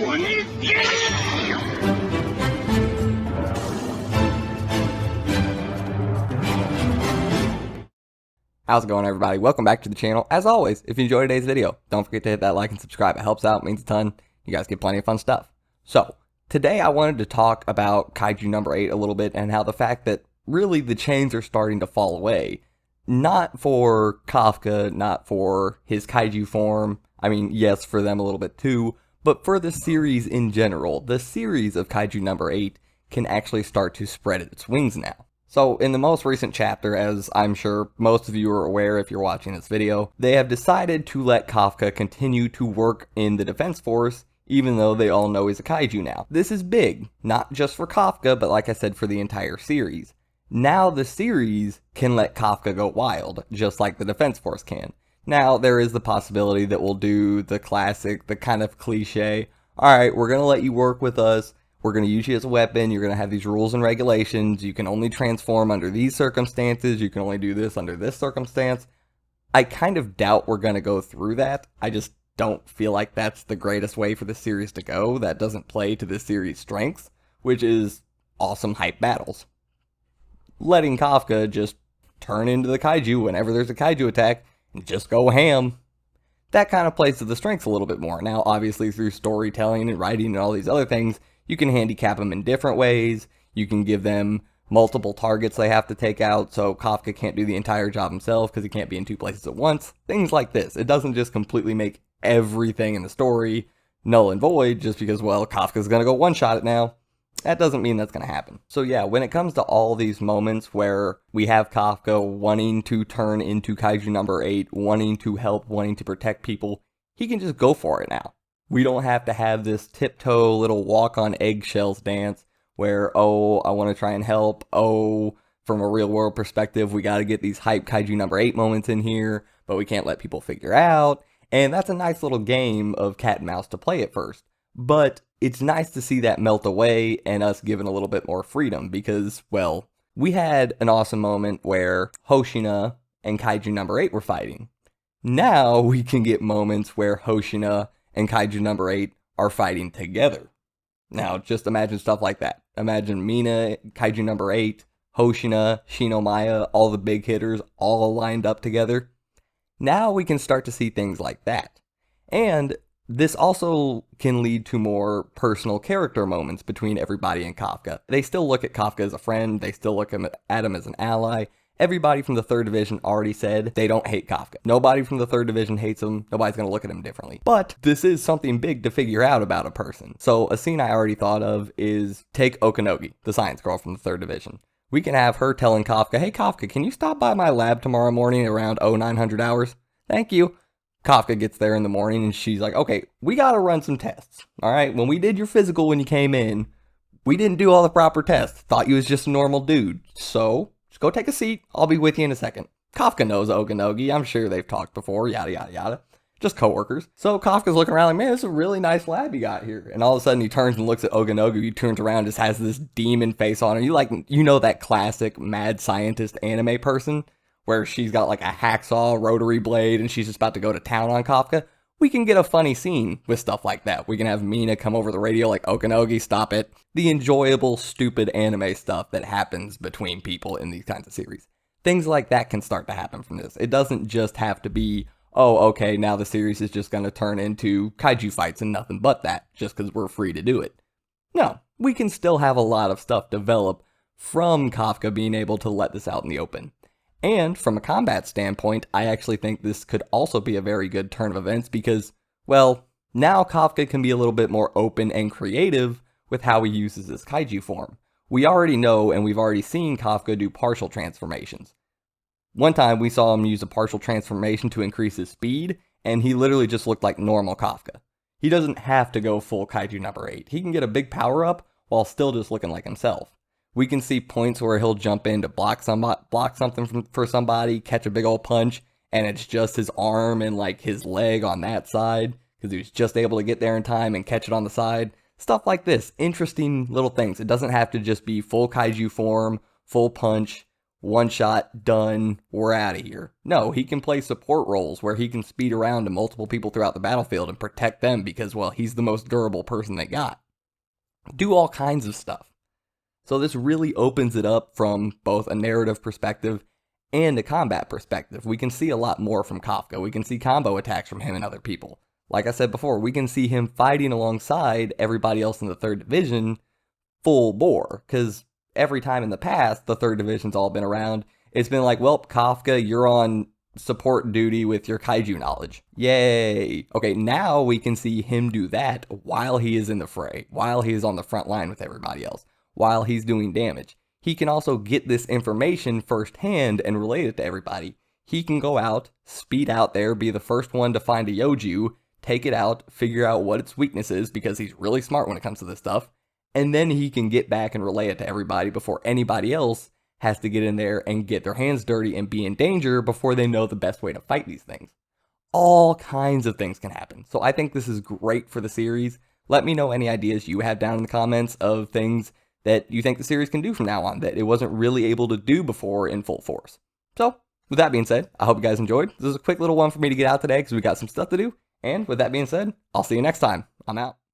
How's it going, everybody? Welcome back to the channel. As always, if you enjoyed today's video, don't forget to hit that like and subscribe. It helps out, means a ton. You guys get plenty of fun stuff. So, today I wanted to talk about Kaiju number 8 a little bit and how the fact that really the chains are starting to fall away. Not for Kafka, not for his Kaiju form. I mean, yes, for them a little bit too, but for the series in general. The series of Kaiju number 8 can actually start to spread its wings now. So, in the most recent chapter, as I'm sure most of you are aware if you're watching this video, they have decided to let Kafka continue to work in the Defense Force, even though they all know he's a Kaiju now. This is big, not just for Kafka, but like I said, for the entire series. Now the series can let Kafka go wild, just like the Defense Force can. Now, there is the possibility that we'll do the classic, the kind of cliche, alright, we're gonna let you work with us, we're going to use you as a weapon, you're going to have these rules and regulations, you can only transform under these circumstances, you can only do this under this circumstance. I kind of doubt we're going to go through that. I just don't feel like that's the greatest way for the series to go. That doesn't play to the series' strengths, which is awesome hype battles. Letting Kafka just turn into the Kaiju whenever there's a Kaiju attack and just go ham. That kind of plays to the strengths a little bit more. Now, obviously, through storytelling and writing and all these other things, you can handicap them in different ways. You can give them multiple targets they have to take out, so Kafka can't do the entire job himself because he can't be in two places at once. Things like this. It doesn't just completely make everything in the story null and void just because, well, Kafka's going to go one-shot it now. That doesn't mean that's going to happen. So yeah, when it comes to all these moments where we have Kafka wanting to turn into Kaiju number 8, wanting to help, wanting to protect people, he can just go for it now. We don't have to have this tiptoe little walk on eggshells dance where, oh, I want to try and help. Oh, from a real world perspective, we got to get these hype Kaiju number 8 moments in here, but we can't let people figure out. And that's a nice little game of cat and mouse to play at first. But it's nice to see that melt away and us given a little bit more freedom because, well, we had an awesome moment where Hoshina and Kaiju number 8 were fighting. Now we can get moments where Hoshina and Kaiju number 8 are fighting together. Now, just imagine stuff like that. Imagine Mina, Kaiju number 8, Hoshina, Shinomaya, all the big hitters all lined up together. Now we can start to see things like that. And this also can lead to more personal character moments between everybody and Kafka. They still look at Kafka as a friend, they still look at him as an ally. Everybody from the 3rd Division already said they don't hate Kafka. Nobody from the 3rd Division hates him. Nobody's going to look at him differently. But this is something big to figure out about a person. So a scene I already thought of is take Okanogi, the science girl from the 3rd Division. We can have her telling Kafka, hey Kafka, can you stop by my lab tomorrow morning around 0900 hours? Thank you. Kafka gets there in the morning and she's like, okay, we got to run some tests. All right, when we did your physical when you came in, we didn't do all the proper tests. Thought you was just a normal dude. So just go take a seat. I'll be with you in a second. Kafka knows Okanogi. I'm sure they've talked before, yada, yada, yada. Just coworkers. So Kafka's looking around like, man, this is a really nice lab you got here. And all of a sudden he turns and looks at Okanogi. He turns around and just has this demon face on her. You know that classic mad scientist anime person where she's got like a hacksaw rotary blade and she's just about to go to town on Kafka? We can get a funny scene with stuff like that. We can have Mina come over the radio like, Okanogi, stop it. The enjoyable, stupid anime stuff that happens between people in these kinds of series. Things like that can start to happen from this. It doesn't just have to be, oh, okay, now the series is just going to turn into kaiju fights and nothing but that, just because we're free to do it. No, we can still have a lot of stuff develop from Kafka being able to let this out in the open. And from a combat standpoint, I actually think this could also be a very good turn of events because, well, now Kafka can be a little bit more open and creative with how he uses his kaiju form. We already know and we've already seen Kafka do partial transformations. One time we saw him use a partial transformation to increase his speed, and he literally just looked like normal Kafka. He doesn't have to go full Kaiju number 8. He can get a big power up while still just looking like himself. We can see points where he'll jump in to block something for somebody, catch a big old punch, and it's just his arm and like his leg on that side because he was just able to get there in time and catch it on the side. Stuff like this, interesting little things. It doesn't have to just be full kaiju form, full punch. one shot, done, we're out of here. No, he can play support roles where he can speed around to multiple people throughout the battlefield and protect them because, well, he's the most durable person they got. Do all kinds of stuff. So this really opens it up from both a narrative perspective and a combat perspective. We can see a lot more from Kafka. We can see combo attacks from him and other people. Like I said before, we can see him fighting alongside everybody else in the 3rd Division full bore, because every time in the past the 3rd Division's all been around, it's been like, well, Kafka, you're on support duty with your kaiju knowledge. Yay! Okay, now we can see him do that while he is in the fray, while he is on the front line with everybody else, while he's doing damage. He can also get this information firsthand and relate it to everybody. He can go out, speed out there, be the first one to find a Yoju, take it out, figure out what its weakness is, because he's really smart when it comes to this stuff, and then he can get back and relay it to everybody before anybody else has to get in there and get their hands dirty and be in danger before they know the best way to fight these things. All kinds of things can happen. So I think this is great for the series. Let me know any ideas you have down in the comments of things that you think the series can do from now on that it wasn't really able to do before in full force. So, with that being said, I hope you guys enjoyed. This is a quick little one for me to get out today because we got some stuff to do. And with that being said, I'll see you next time. I'm out.